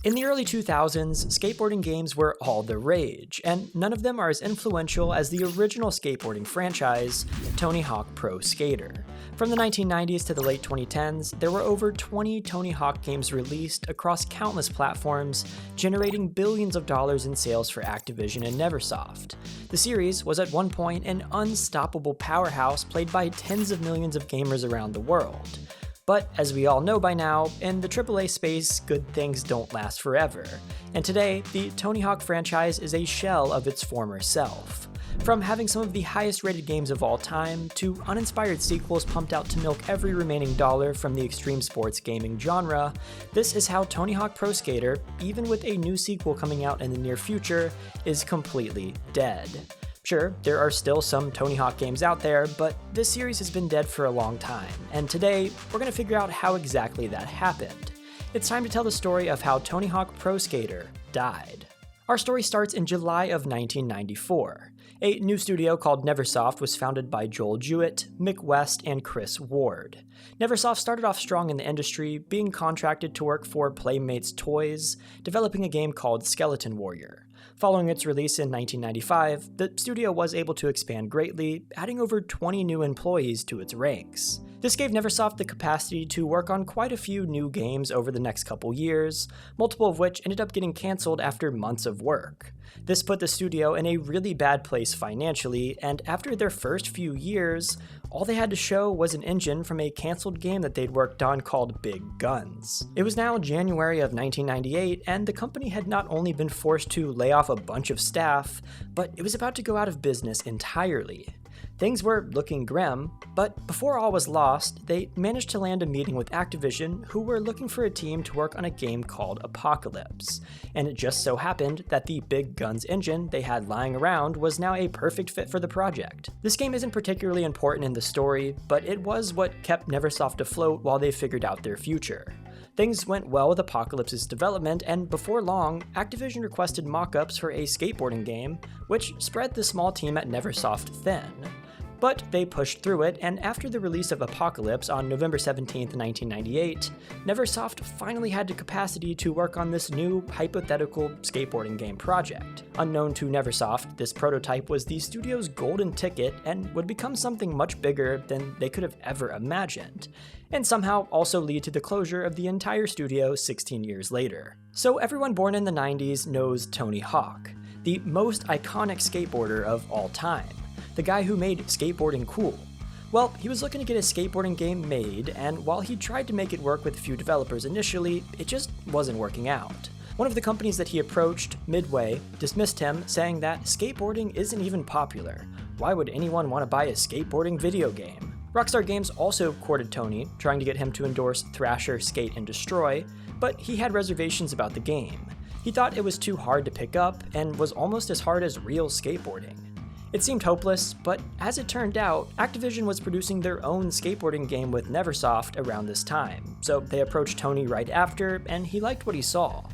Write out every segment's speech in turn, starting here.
In the early 2000s, skateboarding games were all the rage, and none of them are as influential as the original skateboarding franchise, Tony Hawk Pro Skater. From the 1990s to the late 2010s, there were over 20 Tony Hawk games released across countless platforms, generating billions of dollars in sales for Activision and Neversoft. The series was at one point an unstoppable powerhouse played by tens of millions of gamers around the world. But as we all know by now, in the AAA space, good things don't last forever. And today, the Tony Hawk franchise is a shell of its former self. From having some of the highest rated games of all time, to uninspired sequels pumped out to milk every remaining dollar from the extreme sports gaming genre, this is how Tony Hawk Pro Skater, even with a new sequel coming out in the near future, is completely dead. Sure, there are still some Tony Hawk games out there, but this series has been dead for a long time, and today, we're going to figure out how exactly that happened. It's time to tell the story of how Tony Hawk Pro Skater died. Our story starts in July of 1994. A new studio called Neversoft was founded by Joel Jewett, Mick West, and Chris Ward. Neversoft started off strong in the industry, being contracted to work for Playmates Toys, developing a game called Skeleton Warrior. Following its release in 1995, the studio was able to expand greatly, adding over 20 new employees to its ranks. This gave Neversoft the capacity to work on quite a few new games over the next couple years, multiple of which ended up getting cancelled after months of work. This put the studio in a really bad place financially, and after their first few years, all they had to show was an engine from a cancelled game that they'd worked on called Big Guns. It was now January of 1998, and the company had not only been forced to lay off a bunch of staff, but it was about to go out of business entirely. Things were looking grim, but before all was lost, they managed to land a meeting with Activision, who were looking for a team to work on a game called Apocalypse. And it just so happened that the Big Guns engine they had lying around was now a perfect fit for the project. This game isn't particularly important in the story, but it was what kept Neversoft afloat while they figured out their future. Things went well with Apocalypse's development, and before long, Activision requested mock-ups for a skateboarding game, which spread the small team at Neversoft thin. But they pushed through it, and after the release of Apocalypse on November 17, 1998, Neversoft finally had the capacity to work on this new, hypothetical skateboarding game project. Unknown to Neversoft, this prototype was the studio's golden ticket and would become something much bigger than they could have ever imagined, and somehow also lead to the closure of the entire studio 16 years later. So everyone born in the 90s knows Tony Hawk, the most iconic skateboarder of all time. The guy who made skateboarding cool. Well, he was looking to get a skateboarding game made, and while he tried to make it work with a few developers initially, it just wasn't working out. One of the companies that he approached, Midway, dismissed him, saying that skateboarding isn't even popular. Why would anyone want to buy a skateboarding video game? Rockstar Games also courted Tony, trying to get him to endorse Thrasher, Skate, and Destroy, but he had reservations about the game. He thought it was too hard to pick up, and was almost as hard as real skateboarding. It seemed hopeless, but as it turned out, Activision was producing their own skateboarding game with Neversoft around this time, so they approached Tony right after, and he liked what he saw.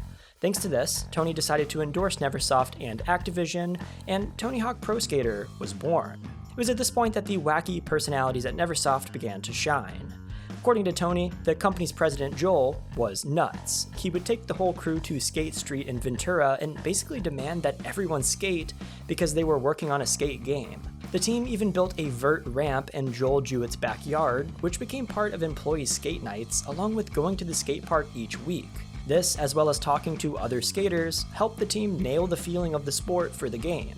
Thanks to this, Tony decided to endorse Neversoft and Activision, and Tony Hawk Pro Skater was born. It was at this point that the wacky personalities at Neversoft began to shine. According to Tony, the company's president Joel was nuts. He would take the whole crew to Skate Street in Ventura and basically demand that everyone skate because they were working on a skate game. The team even built a vert ramp in Joel Jewett's backyard, which became part of employee skate nights, along with going to the skate park each week. This, as well as talking to other skaters, helped the team nail the feeling of the sport for the game.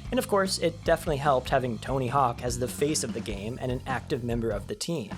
And of course, it definitely helped having Tony Hawk as the face of the game and an active member of the team.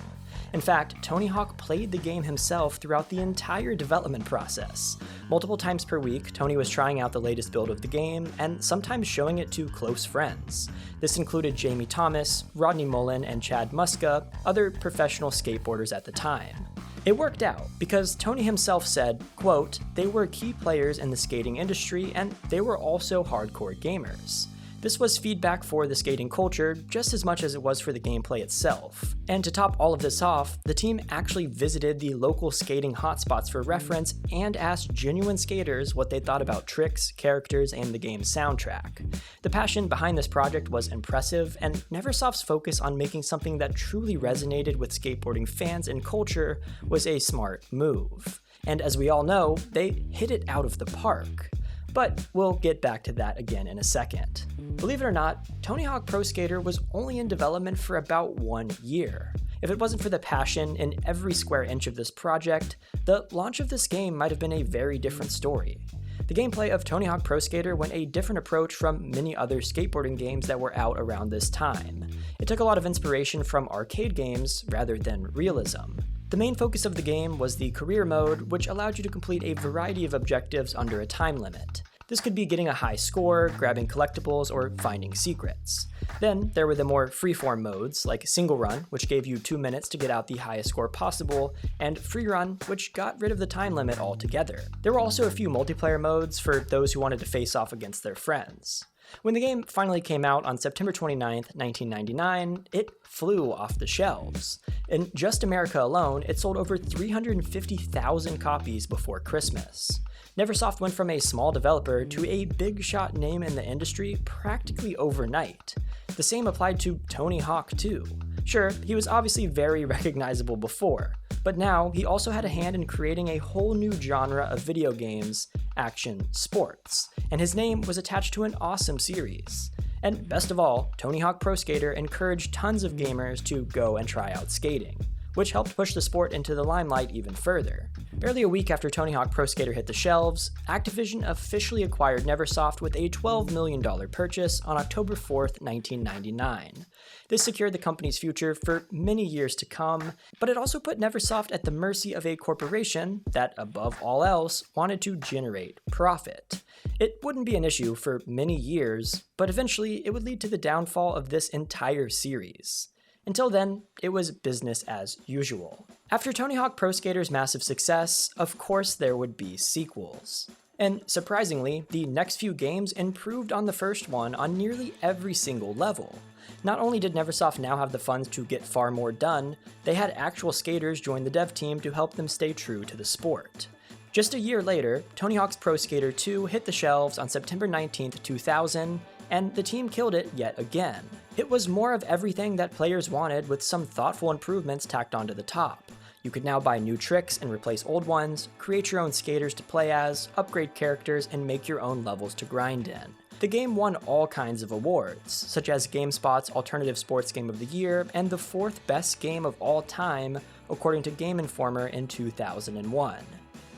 In fact, Tony Hawk played the game himself throughout the entire development process. Multiple times per week, Tony was trying out the latest build of the game, and sometimes showing it to close friends. This included Jamie Thomas, Rodney Mullen, and Chad Muska, other professional skateboarders at the time. It worked out, because Tony himself said, quote, "They were key players in the skating industry, and they were also hardcore gamers." This was feedback for the skating culture just as much as it was for the gameplay itself. And to top all of this off, the team actually visited the local skating hotspots for reference and asked genuine skaters what they thought about tricks, characters, and the game's soundtrack. The passion behind this project was impressive, and Neversoft's focus on making something that truly resonated with skateboarding fans and culture was a smart move. and as we all know, they hit it out of the park. But we'll get back to that again in a second. Believe it or not, Tony Hawk Pro Skater was only in development for about 1 year. If it wasn't for the passion in every square inch of this project, the launch of this game might have been a very different story. The gameplay of Tony Hawk Pro Skater went a different approach from many other skateboarding games that were out around this time. It took a lot of inspiration from arcade games rather than realism. The main focus of the game was the career mode, which allowed you to complete a variety of objectives under a time limit. This could be getting a high score, grabbing collectibles, or finding secrets. Then there were the more freeform modes, like Single Run, which gave you 2 minutes to get out the highest score possible, and Free Run, which got rid of the time limit altogether. There were also a few multiplayer modes for those who wanted to face off against their friends. When the game finally came out on September 29th, 1999, it flew off the shelves. In just America alone, it sold over 350,000 copies before Christmas. Neversoft went from a small developer to a big shot name in the industry practically overnight. The same applied to Tony Hawk too. Sure, he was obviously very recognizable before, but now he also had a hand in creating a whole new genre of video games, action sports, and his name was attached to an awesome series. And best of all, Tony Hawk Pro Skater encouraged tons of gamers to go and try out skating, which helped push the sport into the limelight even further. Barely a week after Tony Hawk Pro Skater hit the shelves, Activision officially acquired Neversoft with a $12 million purchase on October 4th, 1999. This secured the company's future for many years to come, but it also put Neversoft at the mercy of a corporation that, above all else, wanted to generate profit. It wouldn't be an issue for many years, but eventually it would lead to the downfall of this entire series. Until then, it was business as usual. After Tony Hawk Pro Skater's massive success, of course there would be sequels. And surprisingly, the next few games improved on the first one on nearly every single level. Not only did Neversoft now have the funds to get far more done, they had actual skaters join the dev team to help them stay true to the sport. Just a year later, Tony Hawk's Pro Skater 2 hit the shelves on September 19th, 2000, and the team killed it yet again. It was more of everything that players wanted with some thoughtful improvements tacked onto the top. You could now buy new tricks and replace old ones, create your own skaters to play as, upgrade characters, and make your own levels to grind in. The game won all kinds of awards, such as GameSpot's Alternative Sports Game of the Year and the 4th best game of all time, according to Game Informer in 2001.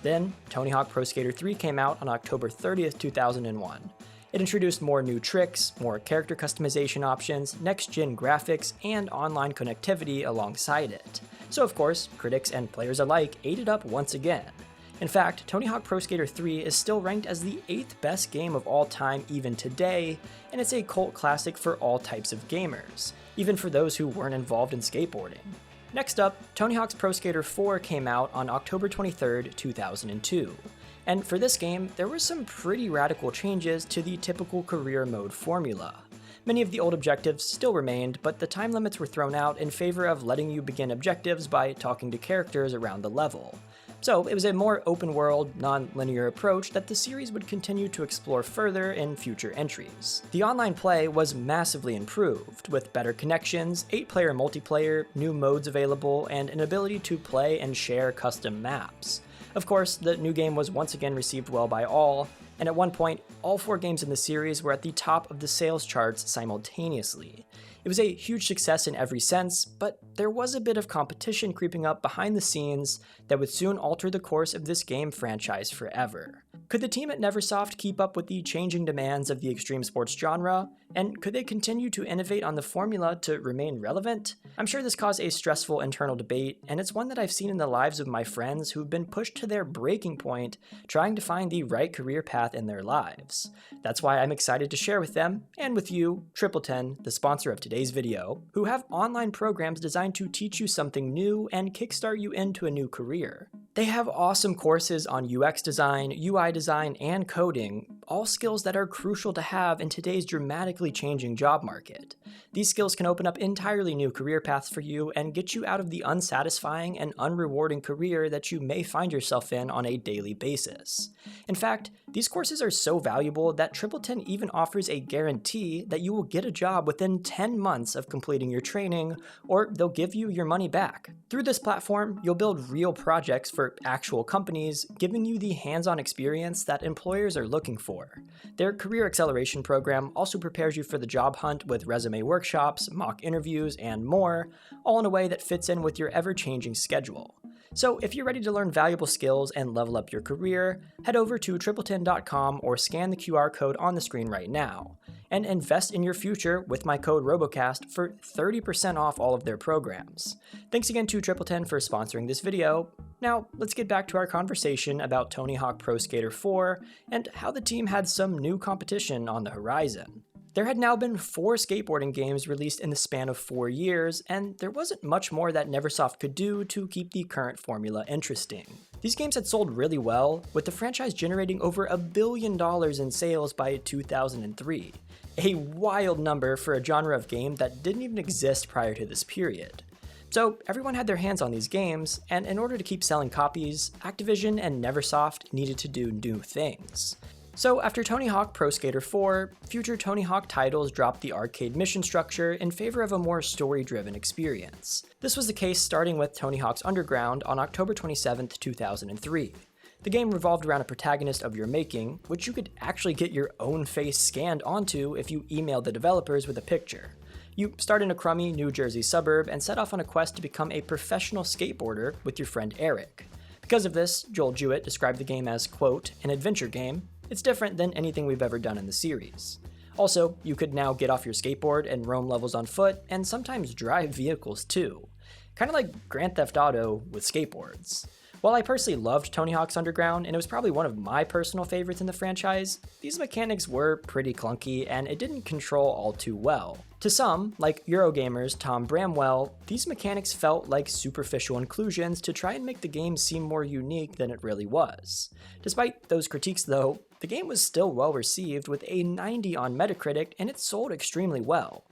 Then, Tony Hawk Pro Skater 3 came out on October 30th, 2001. It introduced more new tricks, more character customization options, next-gen graphics, and online connectivity alongside it. So of course, critics and players alike ate it up once again. In fact, Tony Hawk Pro Skater 3 is still ranked as the 8th best game of all time even today, and it's a cult classic for all types of gamers, even for those who weren't involved in skateboarding. Next up, Tony Hawk's Pro Skater 4 came out on October 23rd, 2002. And for this game, there were some pretty radical changes to the typical career mode formula. Many of the old objectives still remained, but the time limits were thrown out in favor of letting you begin objectives by talking to characters around the level. So it was a more open-world, non-linear approach that the series would continue to explore further in future entries. The online play was massively improved, with better connections, 8-player multiplayer, new modes available, and an ability to play and share custom maps. Of course, the new game was once again received well by all, and at one point, all 4 games in the series were at the top of the sales charts simultaneously. It was a huge success in every sense, but there was a bit of competition creeping up behind the scenes that would soon alter the course of this game franchise forever. Could the team at Neversoft keep up with the changing demands of the extreme sports genre? And could they continue to innovate on the formula to remain relevant? I'm sure this caused a stressful internal debate, and it's one that I've seen in the lives of my friends who've been pushed to their breaking point trying to find the right career path in their lives. That's why I'm excited to share with them, and with you, Triple10, the sponsor of today's video, who have online programs designed to teach you something new and kickstart you into a new career. They have awesome courses on UX design, UI design, and coding, all skills that are crucial to have in today's dramatically changing job market. These skills can open up entirely new career paths for you and get you out of the unsatisfying and unrewarding career that you may find yourself in on a daily basis. In fact, These courses are so valuable that Tripleton even offers a guarantee that you will get a job within 10 months of completing your training, or they'll give you your money back. Through this platform, you'll build real projects for actual companies, giving you the hands-on experience that employers are looking for. Their career acceleration program also prepares you for the job hunt with resume workshops, mock interviews, and more, all in a way that fits in with your ever-changing schedule. So if you're ready to learn valuable skills and level up your career, head over to tripleton.com or scan the QR code on the screen right now, and invest in your future with my code ROBOKAST for 30% off all of their programs. Thanks again to Tripleton for sponsoring this video. Now, let's get back to our conversation about Tony Hawk Pro Skater 4 and how the team had some new competition on the horizon. There had now been 4 skateboarding games released in the span of 4 years, and there wasn't much more that Neversoft could do to keep the current formula interesting. These games had sold really well, with the franchise generating over $1 billion in sales by 2003, a wild number for a genre of game that didn't even exist prior to this period. So everyone had their hands on these games, and in order to keep selling copies, Activision and Neversoft needed to do new things. So after Tony Hawk Pro Skater 4, future Tony Hawk titles dropped the arcade mission structure in favor of a more story-driven experience. This was the case starting with Tony Hawk's Underground on October 27, 2003. The game revolved around a protagonist of your making, which you could actually get your own face scanned onto if you emailed the developers with a picture. You start in a crummy New Jersey suburb and set off on a quest to become a professional skateboarder with your friend Eric. Because of this, Joel Jewett described the game as, quote, an adventure game. It's different than anything we've ever done in the series. Also, you could now get off your skateboard and roam levels on foot, and sometimes drive vehicles too. Kind of like Grand Theft Auto with skateboards. While I personally loved Tony Hawk's Underground, and it was probably one of my personal favorites in the franchise, these mechanics were pretty clunky and it didn't control all too well. To some, like Eurogamer's Tom Bramwell, these mechanics felt like superficial inclusions to try and make the game seem more unique than it really was. Despite those critiques though, the game was still well received with a 90 on Metacritic, and it sold extremely well.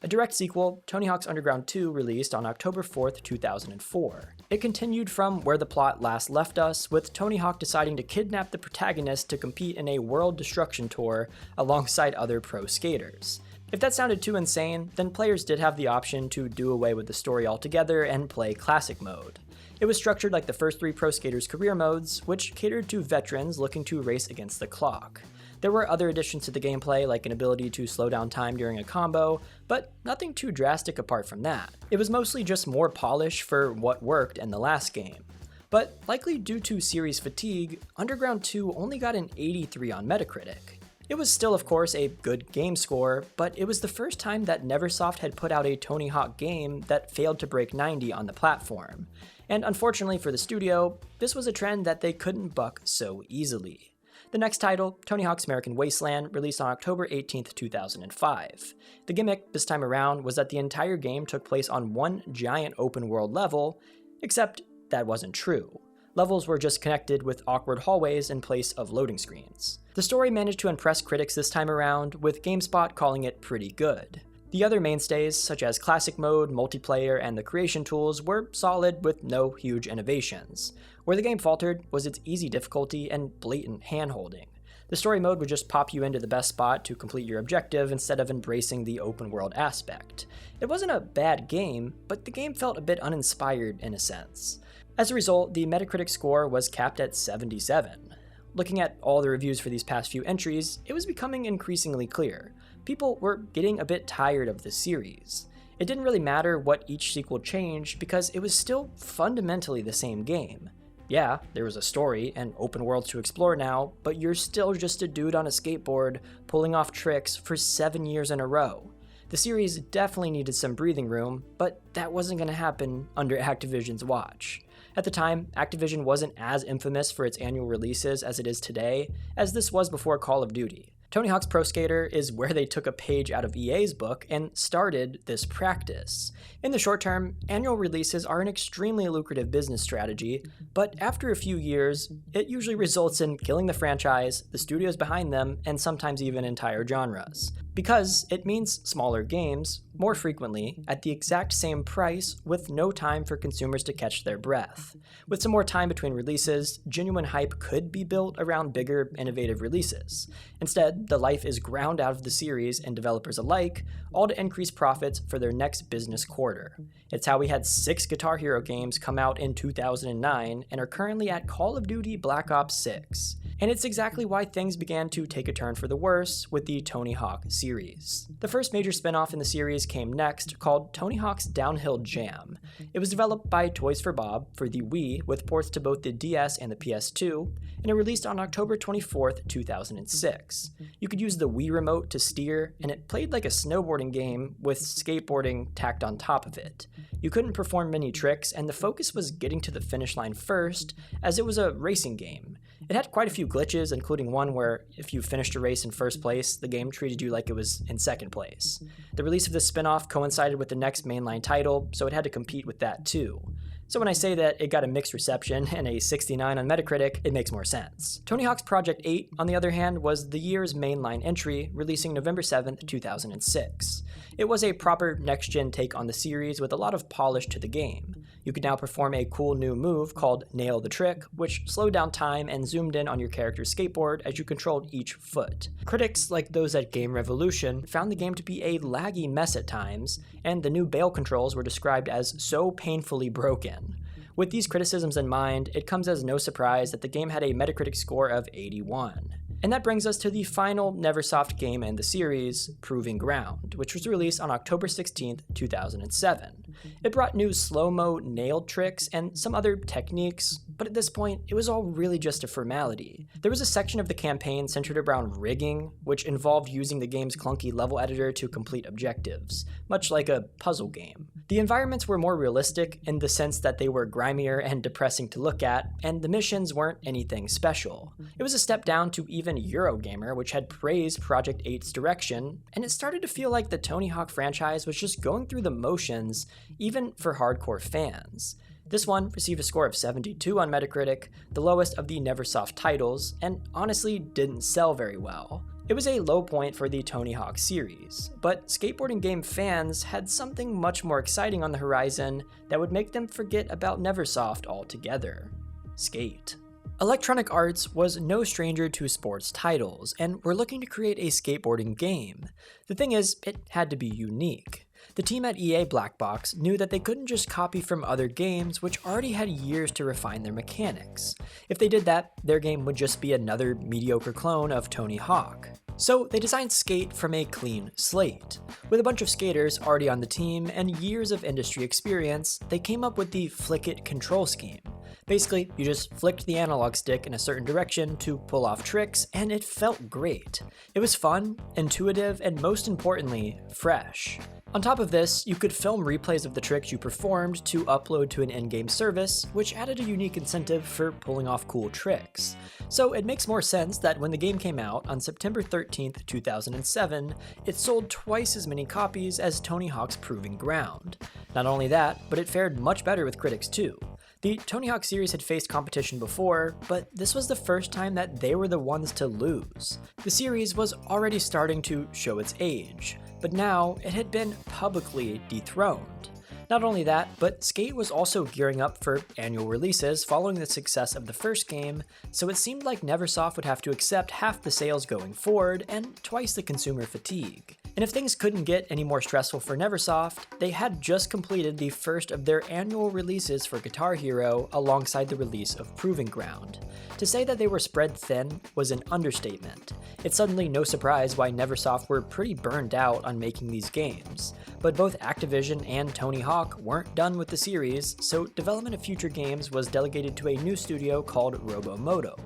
A direct sequel, Tony Hawk's Underground 2, released on October 4th, 2004. It continued from where the plot last left us, with Tony Hawk deciding to kidnap the protagonist to compete in a world destruction tour alongside other pro skaters. If that sounded too insane, then players did have the option to do away with the story altogether and play Classic Mode. It was structured like the first 3 Pro Skaters career modes, which catered to veterans looking to race against the clock. There were other additions to the gameplay, like an ability to slow down time during a combo, but nothing too drastic apart from that. It was mostly just more polish for what worked in the last game. But likely due to series fatigue, Underground 2 only got an 83 on Metacritic. It was still, of course, a good game score, but it was the first time that Neversoft had put out a Tony Hawk game that failed to break 90 on the platform. And unfortunately for the studio, this was a trend that they couldn't buck so easily. The next title, Tony Hawk's American Wasteland, released on October 18, 2005. The gimmick this time around was that the entire game took place on one giant open world level, except that wasn't true. Levels were just connected with awkward hallways in place of loading screens. The story managed to impress critics this time around, with GameSpot calling it pretty good. The other mainstays, such as Classic Mode, multiplayer, and the creation tools, were solid with no huge innovations. Where the game faltered was its easy difficulty and blatant hand-holding. The story mode would just pop you into the best spot to complete your objective instead of embracing the open world aspect. It wasn't a bad game, but the game felt a bit uninspired in a sense. As a result, the Metacritic score was capped at 77. Looking at all the reviews for these past few entries, it was becoming increasingly clear. People were getting a bit tired of the series. It didn't really matter what each sequel changed because it was still fundamentally the same game. Yeah, there was a story and open worlds to explore now, but you're still just a dude on a skateboard pulling off tricks for 7 years in a row. The series definitely needed some breathing room, but that wasn't going to happen under Activision's watch. At the time, Activision wasn't as infamous for its annual releases as it is today, as this was before Call of Duty. Tony Hawk's Pro Skater is where they took a page out of EA's book and started this practice. In the short term, annual releases are an extremely lucrative business strategy, but after a few years, it usually results in killing the franchise, the studios behind them, and sometimes even entire genres. because it means smaller games, more frequently, at the exact same price with no time for consumers to catch their breath. With some more time between releases, genuine hype could be built around bigger, innovative releases. Instead, the life is ground out of the series and developers alike, all to increase profits for their next business quarter. It's how we had 6 Guitar Hero games come out in 2009 and are currently at Call of Duty Black Ops 6. And it's exactly why things began to take a turn for the worse with the Tony Hawk series. The first major spin-off in the series came next, called Tony Hawk's Downhill Jam. It was developed by Toys for Bob for the Wii with ports to both the DS and the PS2, and it released on October 24th, 2006. You could use the Wii remote to steer, and it played like a snowboarding game with skateboarding tacked on top of it. You couldn't perform many tricks, and the focus was getting to the finish line first, as it was a racing game. It had quite a few glitches, including one where if you finished a race in first place, the game treated you like it was in second place. The release of this spin-off coincided with the next mainline title, so it had to compete with that too. So when I say that it got a mixed reception and a 69 on Metacritic, it makes more sense. Tony Hawk's Project 8, on the other hand, was the year's mainline entry, releasing November 7th, 2006. It was a proper next-gen take on the series with a lot of polish to the game. You could now perform a cool new move called Nail the Trick, which slowed down time and zoomed in on your character's skateboard as you controlled each foot. Critics, like those at Game Revolution, found the game to be a laggy mess at times, and the new bail controls were described as so painfully broken. With these criticisms in mind, it comes as no surprise that the game had a Metacritic score of 81. And that brings us to the final Neversoft game in the series, Proving Ground, which was released on October 16th, 2007. It brought new slow-mo nailed tricks and some other techniques, but at this point, it was all really just a formality. There was a section of the campaign centered around rigging, which involved using the game's clunky level editor to complete objectives, much like a puzzle game. The environments were more realistic in the sense that they were grimier and depressing to look at, and the missions weren't anything special. It was a step down to even Eurogamer, which had praised Project 8's direction, and it started to feel like the Tony Hawk franchise was just going through the motions, even for hardcore fans. This one received a score of 72 on Metacritic, the lowest of the Neversoft titles, and honestly didn't sell very well. It was a low point for the Tony Hawk series, but skateboarding game fans had something much more exciting on the horizon that would make them forget about Neversoft altogether. Skate. Electronic Arts was no stranger to sports titles, and were looking to create a skateboarding game. The thing is, it had to be unique. The team at EA Black Box knew that they couldn't just copy from other games which already had years to refine their mechanics. If they did that, their game would just be another mediocre clone of Tony Hawk. So they designed Skate from a clean slate. With a bunch of skaters already on the team and years of industry experience, they came up with the Flick It control scheme. Basically, you just flicked the analog stick in a certain direction to pull off tricks, and it felt great. It was fun, intuitive, and most importantly, fresh. On top of this, you could film replays of the tricks you performed to upload to an in-game service, which added a unique incentive for pulling off cool tricks. So it makes more sense that when the game came out on September 13th, 2007, it sold twice as many copies as Tony Hawk's Proving Ground. Not only that, but it fared much better with critics too. The Tony Hawk series had faced competition before, but this was the first time that they were the ones to lose. The series was already starting to show its age, but now it had been publicly dethroned. Not only that, but Skate was also gearing up for annual releases following the success of the first game, so it seemed like Neversoft would have to accept half the sales going forward and twice the consumer fatigue. And if things couldn't get any more stressful for Neversoft, they had just completed the first of their annual releases for Guitar Hero alongside the release of Proving Ground. To say that they were spread thin was an understatement. It's suddenly no surprise why Neversoft were pretty burned out on making these games. But both Activision and Tony Hawk weren't done with the series, so development of future games was delegated to a new studio called Robomoto.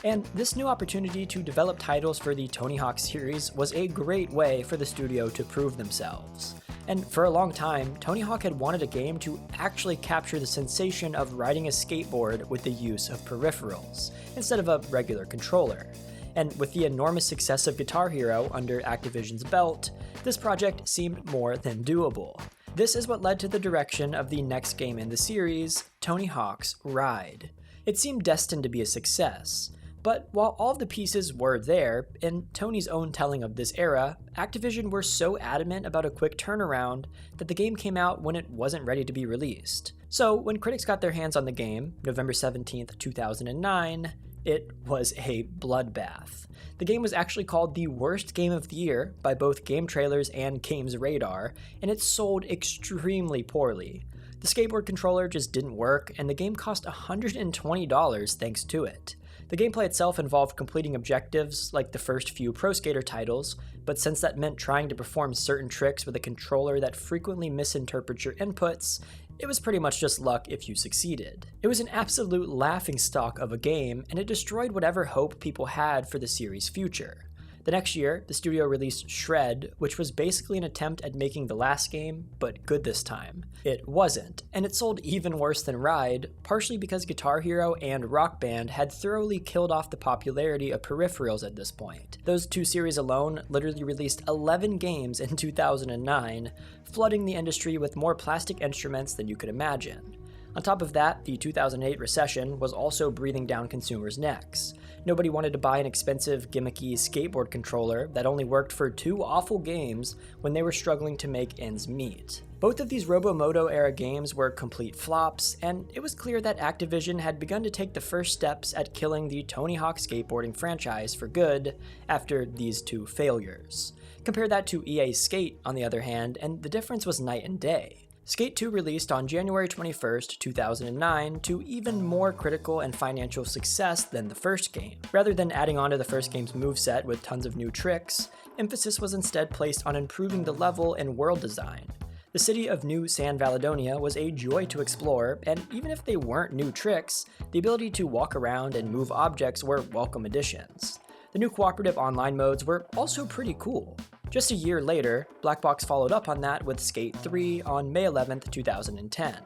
And this new opportunity to develop titles for the Tony Hawk series was a great way for the studio to prove themselves. And for a long time, Tony Hawk had wanted a game to actually capture the sensation of riding a skateboard with the use of peripherals, instead of a regular controller. And with the enormous success of Guitar Hero under Activision's belt, this project seemed more than doable. This is what led to the direction of the next game in the series, Tony Hawk's Ride. It seemed destined to be a success. But while all of the pieces were there, in Tony's own telling of this era, Activision were so adamant about a quick turnaround that the game came out when it wasn't ready to be released. So when critics got their hands on the game, November 17th, 2009, it was a bloodbath. The game was actually called the worst game of the year by both Game Trailers and Games Radar, and it sold extremely poorly. The skateboard controller just didn't work, and the game cost $120 thanks to it. The gameplay itself involved completing objectives like the first few Pro Skater titles, but since that meant trying to perform certain tricks with a controller that frequently misinterprets your inputs, it was pretty much just luck if you succeeded. It was an absolute laughingstock of a game, and it destroyed whatever hope people had for the series' future. The next year, the studio released Shred, which was basically an attempt at making the last game, but good this time. It wasn't, and it sold even worse than Ride, partially because Guitar Hero and Rock Band had thoroughly killed off the popularity of peripherals at this point. Those two series alone literally released 11 games in 2009, flooding the industry with more plastic instruments than you could imagine. On top of that, the 2008 recession was also breathing down consumers' necks. Nobody wanted to buy an expensive, gimmicky skateboard controller that only worked for 2 awful games when they were struggling to make ends meet. Both of these Robomoto-era games were complete flops, and it was clear that Activision had begun to take the first steps at killing the Tony Hawk skateboarding franchise for good after these 2 failures. Compare that to EA's Skate, on the other hand, and the difference was night and day. Skate 2 released on January 21st, 2009 to even more critical and financial success than the first game. Rather than adding on to the first game's moveset with tons of new tricks, emphasis was instead placed on improving the level and world design. The city of New San Valedonia was a joy to explore, and even if they weren't new tricks, the ability to walk around and move objects were welcome additions. The new cooperative online modes were also pretty cool. Just a year later, Black Box followed up on that with Skate 3 on May 11th, 2010.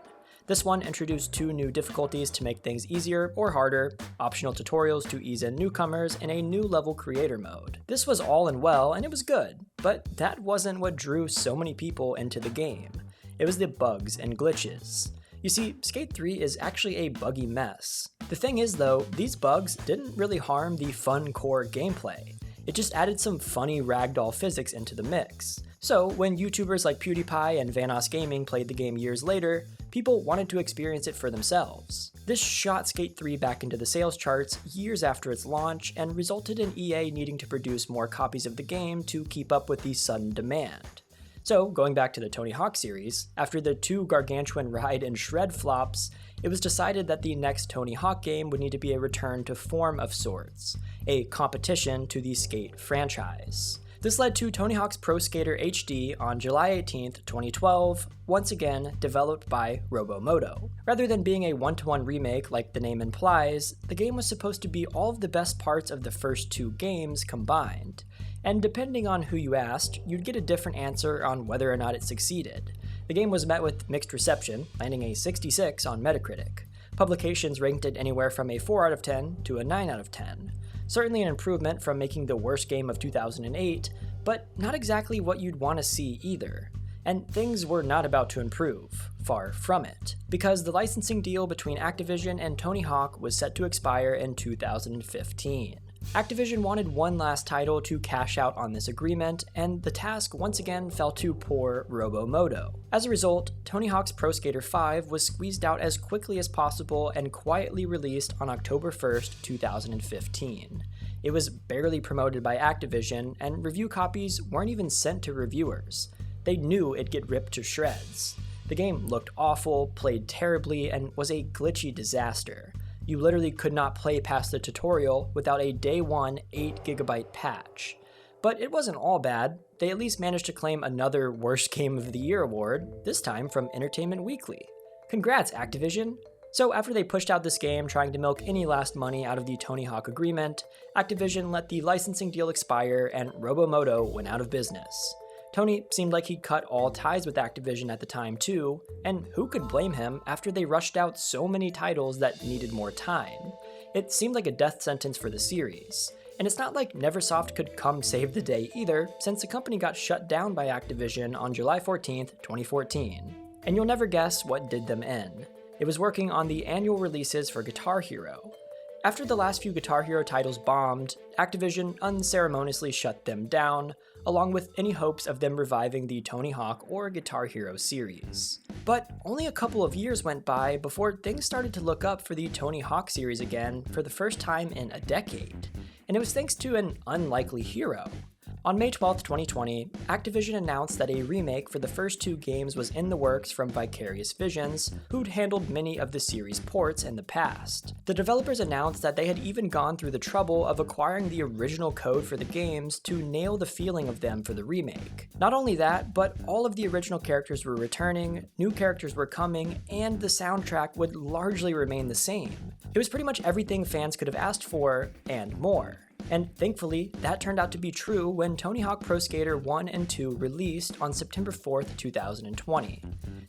This one introduced 2 new difficulties to make things easier or harder, optional tutorials to ease in newcomers, and a new level creator mode. This was all and well, and it was good, but that wasn't what drew so many people into the game. It was the bugs and glitches. You see, Skate 3 is actually a buggy mess. The thing is though, these bugs didn't really harm the fun core gameplay. It just added some funny ragdoll physics into the mix. So when YouTubers like PewDiePie and Vanoss Gaming played the game years later, people wanted to experience it for themselves. This shot Skate 3 back into the sales charts years after its launch and resulted in EA needing to produce more copies of the game to keep up with the sudden demand. So, going back to the Tony Hawk series, after the 2 gargantuan Ride and Shred flops, it was decided that the next Tony Hawk game would need to be a return to form of sorts, a competition to the Skate franchise. This led to Tony Hawk's Pro Skater HD on July 18th, 2012, once again developed by Robomoto. Rather than being a one-to-one remake like the name implies, the game was supposed to be all of the best parts of the first 2 games combined. And depending on who you asked, you'd get a different answer on whether or not it succeeded. The game was met with mixed reception, landing a 66 on Metacritic. Publications ranked it anywhere from a 4 out of 10 to a 9 out of 10. Certainly an improvement from making the worst game of 2008, but not exactly what you'd want to see either. And things were not about to improve, far from it, because the licensing deal between Activision and Tony Hawk was set to expire in 2015. Activision wanted one last title to cash out on this agreement, and the task once again fell to poor Robomoto. As a result, Tony Hawk's Pro Skater 5 was squeezed out as quickly as possible and quietly released on October 1st, 2015. It was barely promoted by Activision, and review copies weren't even sent to reviewers. They knew it'd get ripped to shreds. The game looked awful, played terribly, and was a glitchy disaster. You literally could not play past the tutorial without a day 1 8GB patch. But it wasn't all bad. They at least managed to claim another Worst Game of the Year award, this time from Entertainment Weekly. Congrats, Activision! So after they pushed out this game trying to milk any last money out of the Tony Hawk agreement, Activision let the licensing deal expire and Robomoto went out of business. Tony seemed like he'd cut all ties with Activision at the time too, and who could blame him after they rushed out so many titles that needed more time? It seemed like a death sentence for the series. And it's not like Neversoft could come save the day either, since the company got shut down by Activision on July 14th, 2014. And you'll never guess what did them in. It was working on the annual releases for Guitar Hero. After the last few Guitar Hero titles bombed, Activision unceremoniously shut them down, along with any hopes of them reviving the Tony Hawk or Guitar Hero series. But only a couple of years went by before things started to look up for the Tony Hawk series again for the first time in a decade, and it was thanks to an unlikely hero. On May 12, 2020, Activision announced that a remake for the first two games was in the works from Vicarious Visions, who'd handled many of the series' ports in the past. The developers announced that they had even gone through the trouble of acquiring the original code for the games to nail the feeling of them for the remake. Not only that, but all of the original characters were returning, new characters were coming, and the soundtrack would largely remain the same. It was pretty much everything fans could have asked for, and more. And thankfully, that turned out to be true when Tony Hawk Pro Skater 1 and 2 released on September 4th, 2020.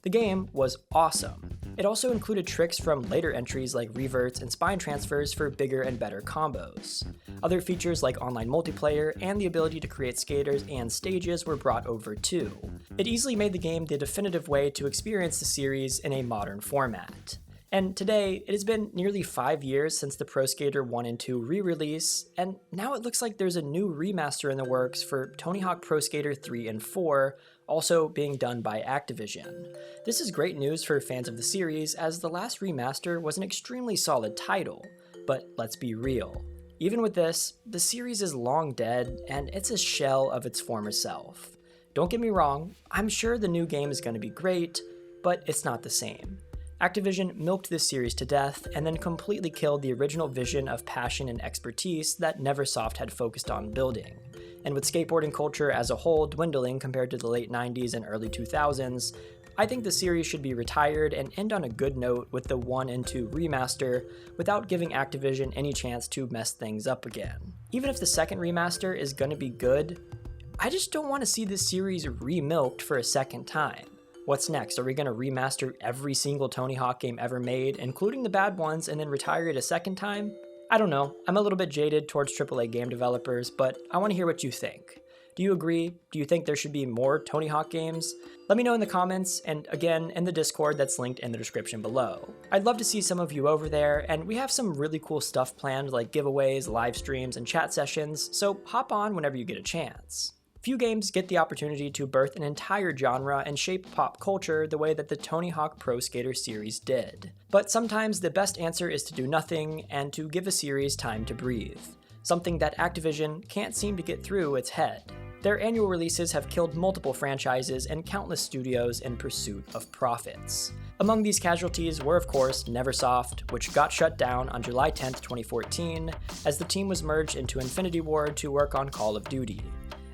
The game was awesome. It also included tricks from later entries like reverts and spine transfers for bigger and better combos. Other features like online multiplayer and the ability to create skaters and stages were brought over too. It easily made the game the definitive way to experience the series in a modern format. And today, it has been nearly 5 years since the Pro Skater 1 and 2 re-release, and now it looks like there's a new remaster in the works for Tony Hawk Pro Skater 3 and 4, also being done by Activision. This is great news for fans of the series, as the last remaster was an extremely solid title. But let's be real. Even with this, the series is long dead, and it's a shell of its former self. Don't get me wrong, I'm sure the new game is going to be great, but it's not the same. Activision milked this series to death and then completely killed the original vision of passion and expertise that Neversoft had focused on building. And with skateboarding culture as a whole dwindling compared to the late 90s and early 2000s, I think the series should be retired and end on a good note with the 1 and 2 remaster without giving Activision any chance to mess things up again. Even if the second remaster is going to be good, I just don't want to see this series remilked for a second time. What's next? Are we going to remaster every single Tony Hawk game ever made, including the bad ones, and then retire it a second time? I don't know. I'm a little bit jaded towards AAA game developers, but I want to hear what you think. Do you agree? Do you think there should be more Tony Hawk games? Let me know in the comments, and again, in the Discord that's linked in the description below. I'd love to see some of you over there, and we have some really cool stuff planned like giveaways, live streams, and chat sessions, so hop on whenever you get a chance. Few games get the opportunity to birth an entire genre and shape pop culture the way that the Tony Hawk Pro Skater series did. But sometimes the best answer is to do nothing and to give a series time to breathe, something that Activision can't seem to get through its head. Their annual releases have killed multiple franchises and countless studios in pursuit of profits. Among these casualties were, of course, Neversoft, which got shut down on July 10, 2014, as the team was merged into Infinity Ward to work on Call of Duty.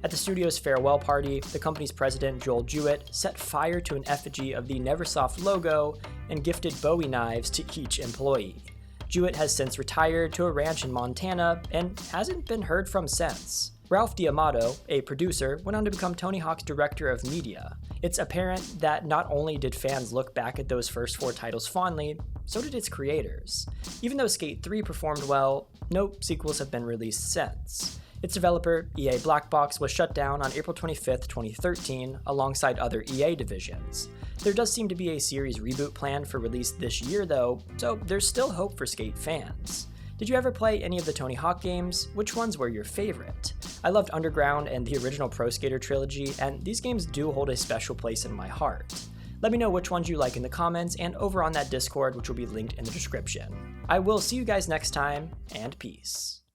At the studio's farewell party, the company's president, Joel Jewett, set fire to an effigy of the Neversoft logo and gifted Bowie knives to each employee. Jewett has since retired to a ranch in Montana and hasn't been heard from since. Ralph D'Amato, a producer, went on to become Tony Hawk's director of media. It's apparent that not only did fans look back at those first 4 titles fondly, so did its creators. Even though Skate 3 performed well, no sequels have been released since. Its developer, EA Black Box, was shut down on April 25, 2013, alongside other EA divisions. There does seem to be a series reboot planned for release this year though, so there's still hope for Skate fans. Did you ever play any of the Tony Hawk games? Which ones were your favorite? I loved Underground and the original Pro Skater trilogy, and these games do hold a special place in my heart. Let me know which ones you like in the comments and over on that Discord, which will be linked in the description. I will see you guys next time, and peace.